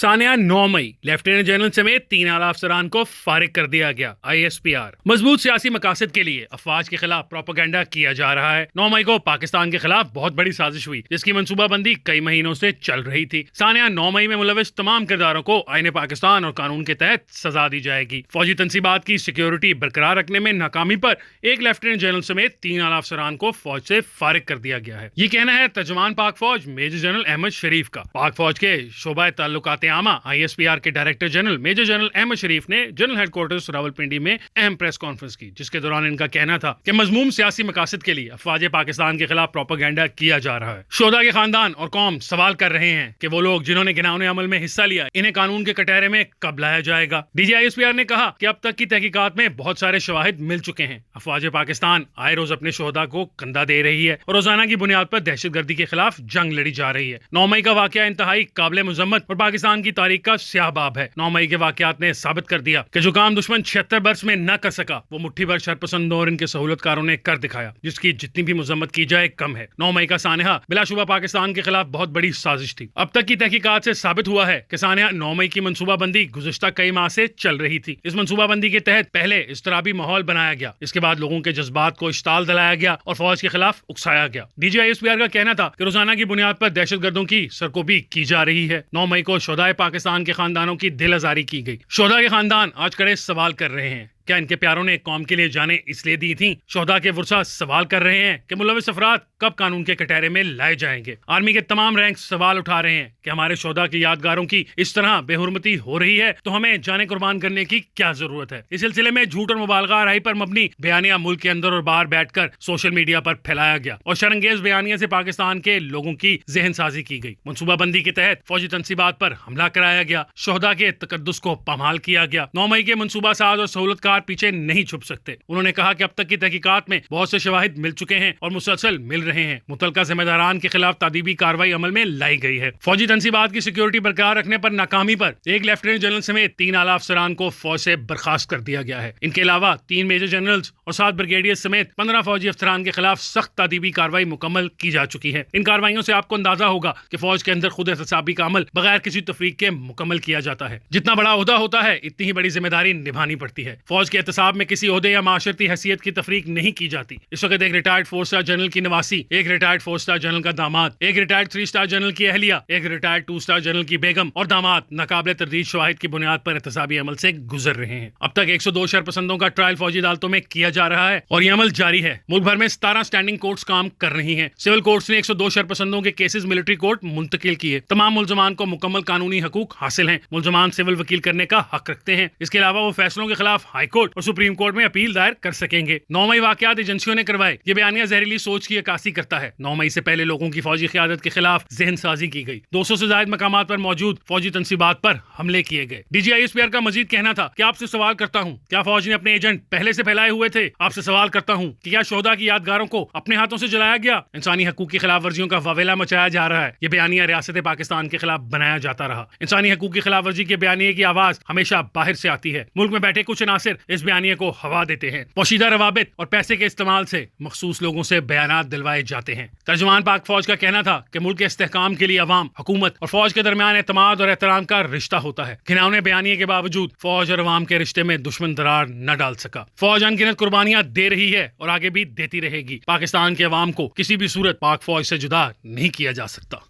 सानिया 9 मई lieutenant general समेत 3 आला अफसरान को फारिग कर दिया गया। ISPR मजबूत सियासी मकासद के लिए अफवाज के खिलाफ प्रोपेगेंडा किया जा रहा है। 9 मई को पाकिस्तान के खिलाफ बहुत बड़ी साजिश हुई जिसकी मनसूबाबंदी कई महीनों से चल रही थी। सानिया 9 मई में मुलविस तमाम किरदारों को आईन पाकिस्तान और कानून के तहत सजा दी जाएगी। फौजी तनसीबात की सिक्योरिटी बरकरार रखने में नाकामी पर एक लेफ्टिनेंट जनरल समेत 3 आला अफसरान को फौज से फारिग कर दिया गया है। ये कहना है तर्जुमान पाक फौज मेजर जनरल अहमद शरीफ का। पाक फौज के शोबा ताल्लुकात आमा ISPR के director general major general Ahmad Sharif ने जनरल हेडक्वार्टर्स रावलपिंडी में अहम प्रेस कॉन्फ्रेंस की, जिसके दौरान इनका कहना था कि मजमूम सियासी मकासद के लिए अफवाज पाकिस्तान के खिलाफ प्रोपेगेंडा किया जा रहा है। शोधा के खानदान और कौम सवाल कर रहे हैं कि वो लोग जिन्होंने घिनौने अमल में हिस्सा लिया इन्हें कानून के कटहरे में कब लाया जाएगा। DG ISPR ने कहा कि अब तक की तहकीकात में बहुत सारे शवाहिद मिल चुके हैं। अफवाज पाकिस्तान आए रोज अपने शोहदा को कंधा दे रही है और रोजाना की बुनियाद पर दहशतगर्दी के खिलाफ जंग लड़ी जा रही है। 9 मई का वाकया इंतहाई काबिल मुजम्मत और पाकिस्तान की तारीख का स्याह बाब है। 9 मई के वाकयात ने साबित कर दिया कि जो काम दुश्मन 76 वर्ष में न कर सका वो मुट्ठी भर शरपसंदों और इनके सहूलतकारों ने कर दिखाया, जिसकी जितनी भी मुजम्मत की जाए कम है। 9 मई का सानिया बिलाशुबा पाकिस्तान के खिलाफ बहुत बड़ी साजिश थी। अब तक की तहकीकात से साबित हुआ है कि सानिया 9 मई की मनसूबाबंदी गुज़िश्ता कई माह से चल रही थी। इस मनसूबाबंदी के तहत पहले इज़्तिराबी माहौल बनाया गया, इसके बाद लोगों के जज्बात को इश्ताल दिलाया गया और फौज के खिलाफ उकसाया गया। DG ISPR का कहना था कि रोजाना की बुनियाद पर दहशतगर्दों की सरकोबी की जा रही है। 9 मई को शोधाए पाकिस्तान के खानदानों की दिल आजारी की गई। शोधा के खानदान आज कड़े सवाल कर रहे हैं, क्या इनके प्यारों ने कौम के लिए जाने इसलिए दी थी? शोधा के वुरसा सवाल कर रहे हैं कि मुलविस अफराद कब कानून के कटहरे में लाए जाएंगे। आर्मी के तमाम रैंक सवाल उठा रहे हैं कि हमारे शोधा की यादगारों की इस तरह बेहुरमती हो रही है तो हमें जाने कुर्बान करने की क्या जरूरत है। इस सिलसिले में झूठ और मुबालगा राय पर मबनी बयानिया मुल्क के अंदर और बाहर बैठकर सोशल मीडिया पर फैलाया गया और शरंगेज बयानिया से पाकिस्तान के लोगों की जहन साजी की गई। मनसूबाबंदी के तहत फौजी तनसीबात पर हमला कराया गया, शोधा के तकद्दुस को पामाल किया गया। 9 मई के मनसूबा साज और सहूलतकार पीछे नहीं छुप सकते। उन्होंने कहा कि अब तक की तहकीकात में बहुत से शवाहिद मिल चुके हैं और मुसलसल मिल रहे हैं। मुतलका जिम्मेदारान के खिलाफ तादीबी कार्रवाई अमल में लाई गई है। फौजी तनसीबात की सिक्योरिटी बरकरार रखने पर नाकामी पर एक लेफ्टिनेंट जनरल समेत 3 आला अफसरान को फौज से बर्खास्त कर दिया गया है। इनके अलावा 3 मेजर जनरल्स और 7 ब्रिगेडियर समेत 15 फौजी अफसरान के खिलाफ सख्त तादीबी कार्रवाई मुकम्मल की जा चुकी है। इन कार्रवाइयों से आपको अंदाजा होगा कि फौज के अंदर खुद एहतसाबी का अमल बगैर किसी तफरीक के मुकम्मल किया जाता है। जितना बड़ा ओहदा होता है इतनी ही बड़ी जिम्मेदारी निभानी पड़ती है। फौज के एहतसाब में किसी ओहदे या माशरती हैसियत की तफरीक नहीं की जाती। इस वक्त एक रिटायर्ड 4 स्टार जनरल की नवासी, एक रिटायर्ड 4 स्टार जनरल का दामाद, एक रिटायर्ड 3 स्टार जनरल की अहलिया, एक रिटायर्ड 2 स्टार जनरल की बेगम और दामाद नाकाबिले तरदीद शवाहिद की बुनियाद पर एहतसाबी अमल से गुजर रहे हैं। अब तक 102 शरपसंदों का ट्रायल फौजी अदालतों में किया जा रहा है और ये अमल जारी है। मुल्क भर में 17 स्टैंडिंग कोर्ट्स काम कर रही हैं। सिविल कोर्ट्स ने 102 शरपसंदों के केसेस मिलिट्री कोर्ट मुंतकिल किए। तमाम मुलजमान को मुकम्मल कानूनी हकूक हासिल हैं। मुलजमान सिविल वकील करने का हक रखते हैं। इसके अलावा वो फैसलों के खिलाफ हाई कोर्ट और सुप्रीम कोर्ट में अपील दायर कर सकेंगे। 9 मई वाकयात एजेंसियों ने करवाए। ये बयानिया जहरीली सोच की अक्कासी करता है। 9 मई से पहले लोगों की फौजी क़यादत के खिलाफ जहन साजी की गई। 200 से ज्यादा मकामात पर मौजूद फौजी तनसीबात पर हमले किए गए। DG ISPR का मजीद कहना था कि आपसे सवाल करता हूँ, क्या फौज ने अपने एजेंट पहले से फैलाए हुए थे? आपसे सवाल करता हूँ कि क्या शोधा की यादगारों को अपने हाथों से जलाया गया? इंसानी हकूक की खिलाफ वर्जियों का वावेला मचाया जा रहा है। ये बयानिया रियासत पाकिस्तान के खिलाफ बनाया जाता रहा। इंसानी हकूक की खिलाफ वर्जी के बयानिए की आवाज हमेशा बाहर से आती है। मुल्क में बैठे कुछ अनासिर इस बयानिए को हवा देते हैं। पोशीदा रवाबित और पैसे के इस्तेमाल से मखसूस लोगों से बयानात दिलवाए जाते हैं। तर्जुमान पाक फौज का कहना था कि मुल्क के इस्तेहकाम के लिए अवाम, हुकूमत और फौज के दरमियान एतमाद और एहतराम का रिश्ता होता है। घिनौने बयानिए के बावजूद फौज और अवाम के रिश्ते में दुश्मन दरार न डाल सका। फौज अनगिनत कुर्बानियां दे रही है और आगे भी देती रहेगी। पाकिस्तान के अवाम को किसी भी सूरत पाक फौज से जुदा नहीं किया जा सकता।